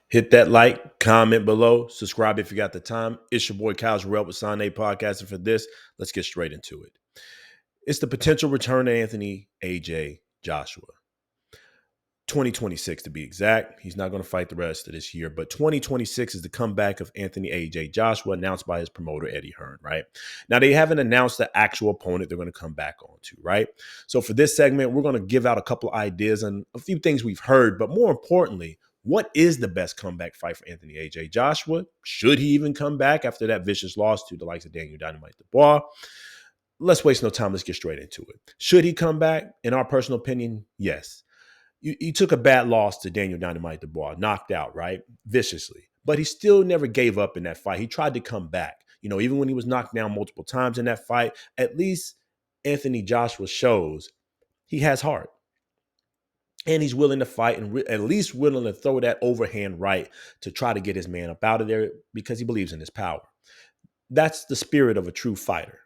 Hit that like, comment below, subscribe if you got the time. It's your boy Kyle Jarrell with Sane Podcast. And for this, let's get straight into it. It's the potential return of Anthony AJ Joshua. 2026 to be exact. He's not going to fight the rest of this year, but 2026 is the comeback of Anthony AJ Joshua, announced by his promoter Eddie Hearn, right? Now they haven't announced the actual opponent they're going to come back on to, right? So for this segment, we're going to give out a couple of ideas and a few things we've heard, but more importantly, what is the best comeback fight for Anthony AJ Joshua? Should he even come back after that vicious loss to the likes of Daniel Dynamite Dubois? Let's waste no time. Let's get straight into it. Should he come back? In our personal opinion, yes. You took a bad loss to Daniel Dynamite Dubois, knocked out, right? Viciously. But he still never gave up in that fight. He tried to come back. You know, even when he was knocked down multiple times in that fight, at least Anthony Joshua shows he has heart. And he's willing to fight and at least willing to throw that overhand right to try to get his man up out of there because he believes in his power. That's the spirit of a true fighter.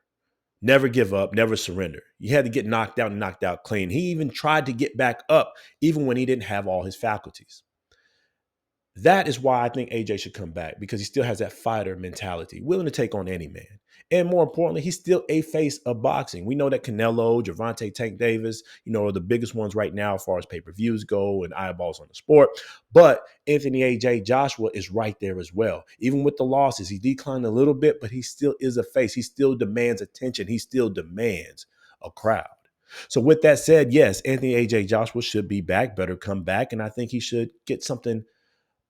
Never give up, never surrender. You had to get knocked out and knocked out clean. He even tried to get back up even when he didn't have all his faculties. That is why I think AJ should come back, because he still has that fighter mentality, willing to take on any man. And more importantly, he's still a face of boxing. We know that Canelo, Gervonta Tank Davis, are the biggest ones right now as far as pay-per-views go and eyeballs on the sport. But Anthony AJ Joshua is right there as well. Even with the losses, he declined a little bit, but he still is a face. He still demands attention. He still demands a crowd. So with that said, yes, Anthony AJ Joshua should be back, better come back, and I think he should get something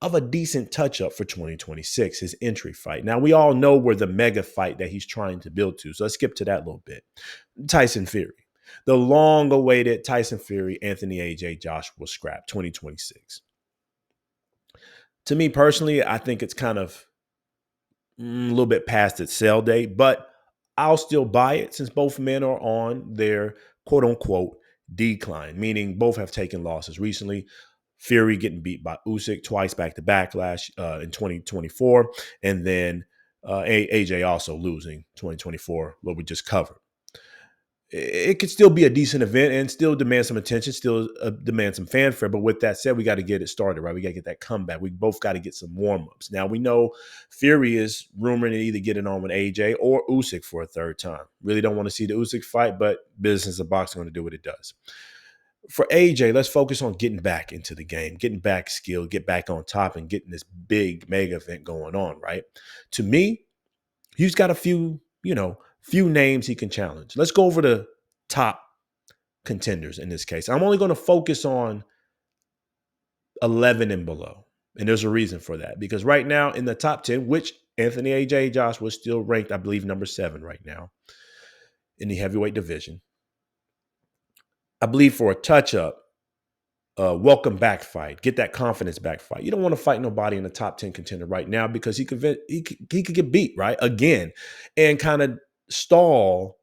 of a decent touch-up for 2026, his entry fight. Now, we all know where the mega fight that he's trying to build to, so let's skip to that a little bit. Tyson Fury. The long-awaited Tyson Fury, Anthony AJ Joshua scrap, 2026. To me personally, I think it's kind of a little bit past its sell date, but I'll still buy it since both men are on their quote-unquote decline, meaning both have taken losses recently. Fury getting beat by Usyk twice back-to-back in 2024, and then AJ also losing 2024, what we just covered. It could still be a decent event and still demand some attention, still demand some fanfare. But with that said, we got to get it started, right? We got to get that comeback. We both got to get some warm-ups. Now, we know Fury is rumored to either get it on with AJ or Usyk for a third time. Really don't want to see the Usyk fight, but business of boxing going to do what it does. For AJ, let's focus on getting back into the game, getting back skilled, get back on top, and getting this big mega event going on, right? To me, he's got a few names he can challenge. Let's go over the top contenders in this case. I'm only going to focus on 11 and below. And there's a reason for that, because right now in the top 10, which Anthony AJ Joshua is still ranked, I believe, number 7 right now in the heavyweight division. I believe for a touch-up, welcome back fight, get that confidence back fight. You don't want to fight nobody in the top 10 contender right now because he could get beat, right, again, and kind of stall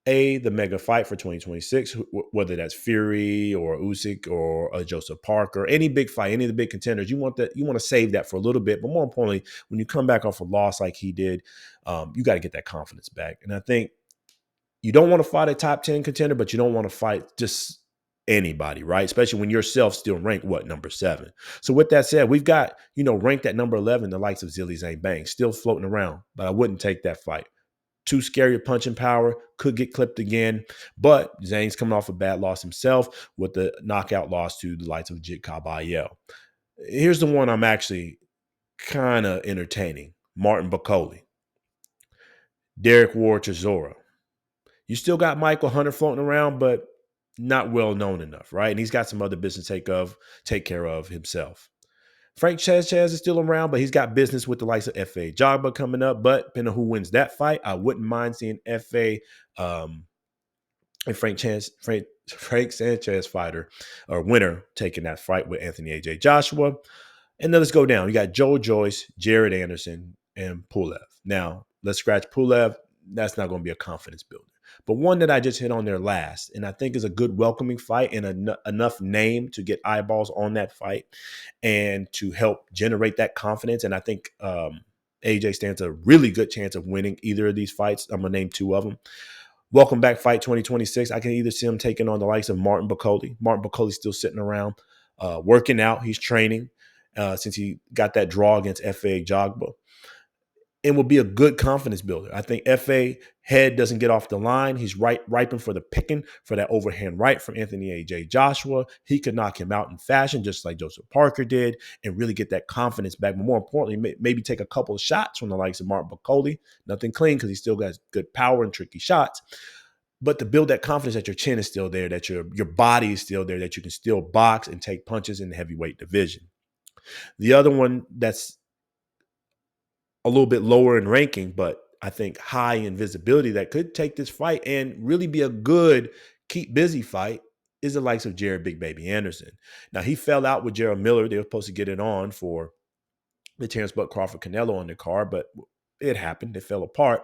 the mega fight for 2026, whether that's Fury or Usyk or Joseph Parker, any big fight, any of the big contenders. You want to save that for a little bit, but more importantly, when you come back off a loss like he did, you got to get that confidence back. And I think you don't want to fight a top 10 contender, but you don't want to fight just anybody, right? Especially when yourself still ranked, number 7. So with that said, we've got, ranked at number 11, the likes of Zilly Zane Banks, still floating around, but I wouldn't take that fight. Too scary of punching power, could get clipped again, but Zane's coming off a bad loss himself with the knockout loss to the likes of Jit Kabayel. Here's the one I'm actually kind of entertaining. Martin Bakole. Derek Ward Chisora. You still got Michael Hunter floating around, but not well known enough, right? And he's got some other business to take care of himself. Frank Chaz is still around, but he's got business with the likes of F.A. Jogba coming up. But depending on who wins that fight, I wouldn't mind seeing F.A. And Frank Sanchez fighter or winner taking that fight with Anthony AJ Joshua. And then let's go down. You got Joe Joyce, Jared Anderson, and Pulev. Now, let's scratch Pulev. That's not going to be a confidence builder. But one that I just hit on there last, and I think is a good welcoming fight and enough name to get eyeballs on that fight and to help generate that confidence. And I think AJ stands a really good chance of winning either of these fights. I'm going to name 2 of them. Welcome back fight 2026. I can either see him taking on the likes of Martin Bakole. Martin Bacole's still sitting around, working out. He's training. since he got that draw against F.A. Jogba, and will be a good confidence builder. I think F.A. head doesn't get off the line. He's ripened for the picking for that overhand right from Anthony A.J. Joshua. He could knock him out in fashion, just like Joseph Parker did, and really get that confidence back. But more importantly, maybe take a couple of shots from the likes of Mark McCauley. Nothing clean because he still got good power and tricky shots. But to build that confidence that your chin is still there, that your body is still there, that you can still box and take punches in the heavyweight division. The other one that's a little bit lower in ranking, but I think high in visibility that could take this fight and really be a good keep busy fight is the likes of Jared Big Baby Anderson. Now, he fell out with Gerald Miller. They were supposed to get it on for the Terrence Buck Crawford Canelo on the card, but it happened. It fell apart.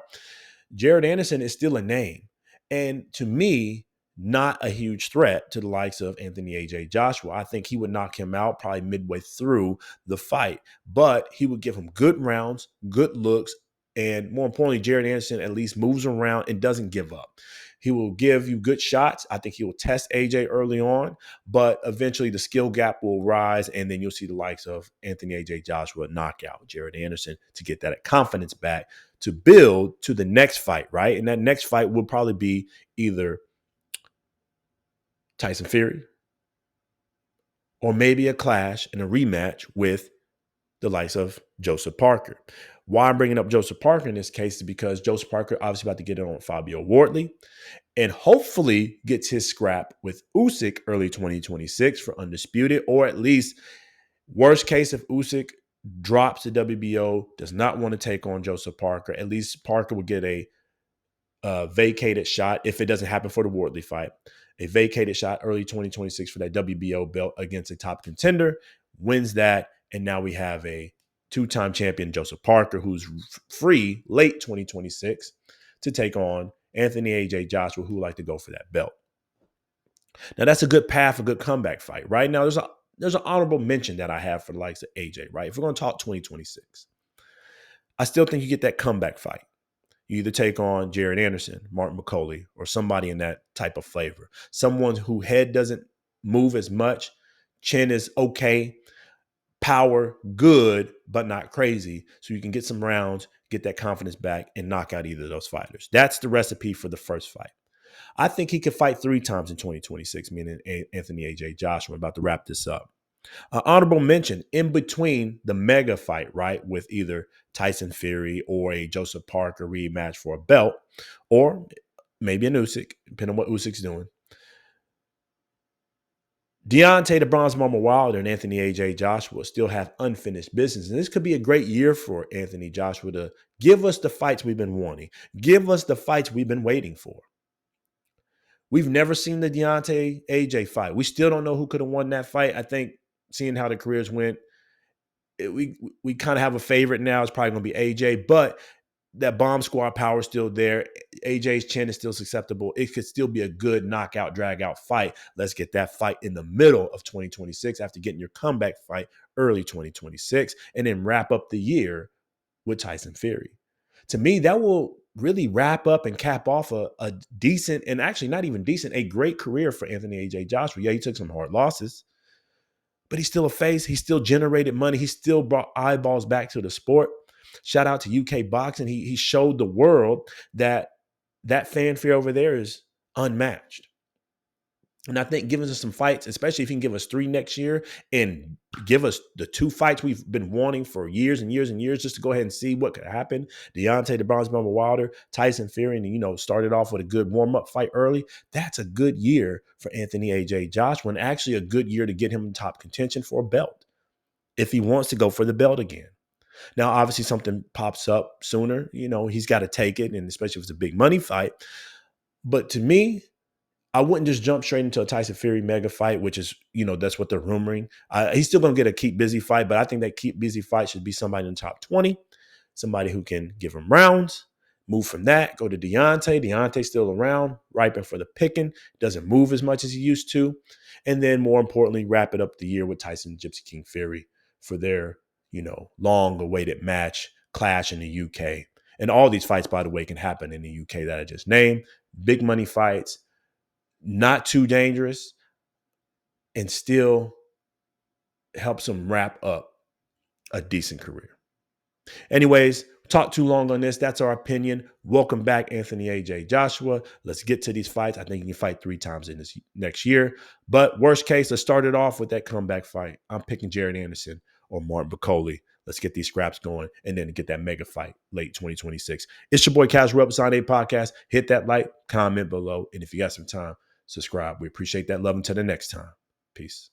Jared Anderson is still a name. And to me, not a huge threat to the likes of Anthony A.J. Joshua. I think he would knock him out probably midway through the fight, but he would give him good rounds, good looks, and more importantly, Jared Anderson at least moves around and doesn't give up. He will give you good shots. I think he will test AJ early on, but eventually the skill gap will rise, and then you'll see the likes of Anthony A.J. Joshua knock out Jared Anderson to get that confidence back to build to the next fight, right? And that next fight will probably be either Tyson Fury or maybe a clash and a rematch with the likes of Joseph Parker. Why I'm bringing up Joseph Parker in this case is because Joseph Parker obviously about to get it on Fabio Wardley and hopefully gets his scrap with Usyk early 2026 for undisputed, or at least worst case if Usyk drops the WBO, does not want to take on Joseph Parker, at least Parker will get a vacated shot if it doesn't happen for the Wardley fight. A vacated shot early 2026 for that WBO belt against a top contender, wins that, and now we have a two-time champion, Joseph Parker, who's free late 2026 to take on Anthony A.J. Joshua, who would like to go for that belt. Now, that's a good path, a good comeback fight. Right now, there's an honorable mention that I have for the likes of AJ, right? If we're going to talk 2026, I still think you get that comeback fight. You either take on Jared Anderson, Mark McCauley, or somebody in that type of flavor. Someone who head doesn't move as much, chin is okay, power good, but not crazy. So you can get some rounds, get that confidence back, and knock out either of those fighters. That's the recipe for the first fight. I think he could fight 3 times in 2026, meaning Anthony A.J. Joshua. I'm about to wrap this up. Honorable mention in between the mega fight, right, with either Tyson Fury or a Joseph Parker rematch for a belt, or maybe an Usyk, depending on what Usyk's doing. Deontay the Bronze Bomber Wilder and Anthony A.J. Joshua still have unfinished business. And this could be a great year for Anthony Joshua to give us the fights we've been wanting, give us the fights we've been waiting for. We've never seen the Deontay A.J. fight. We still don't know who could have won that fight. I think seeing how the careers went, we kind of have a favorite now. It's probably going to be AJ, but that bomb squad power is still there. AJ's chin is still susceptible. It could still be a good knockout, drag out fight. Let's get that fight in the middle of 2026 after getting your comeback fight early 2026, and then wrap up the year with Tyson Fury. To me, that will really wrap up and cap off a decent, and actually not even decent, a great career for Anthony A.J. Joshua. Yeah, he took some hard losses, but he's still a face. He still generated money. He still brought eyeballs back to the sport. Shout out to UK Boxing. He showed the world that fanfare over there is unmatched. And I think giving us some fights, especially if he can give us 3 next year and give us the 2 fights we've been wanting for years and years and years, just to go ahead and see what could happen. Deontay the Bronze Bomber Wilder, Tyson Fury, and started off with a good warm-up fight early. That's a good year for Anthony A.J. Joshua, and actually a good year to get him in top contention for a belt if he wants to go for the belt again. Now, obviously, something pops up sooner. He's got to take it, and especially if it's a big money fight. But to me, I wouldn't just jump straight into a Tyson Fury mega fight, which is, that's what they're rumoring. He's still going to get a keep busy fight, but I think that keep busy fight should be somebody in the top 20, somebody who can give him rounds, move from that, go to Deontay. Deontay's still around, ripen for the picking, doesn't move as much as he used to. And then more importantly, wrap it up the year with Tyson Gypsy King Fury for their, long-awaited match, clash in the UK. And all these fights, by the way, can happen in the UK that I just named. Big money fights, not too dangerous, and still helps them wrap up a decent career. Anyways, talk too long on this. That's our opinion. Welcome back, Anthony AJ Joshua. Let's get to these fights. I think he can fight 3 times in this next year. But worst case, let's start it off with that comeback fight. I'm picking Jared Anderson or Martin Bacoli. Let's get these scraps going and then get that mega fight late 2026. It's your boy Casual Up Sign 8 Podcast. Hit that like, comment below. And if you got some time, subscribe. We appreciate that love. Until the next time. Peace.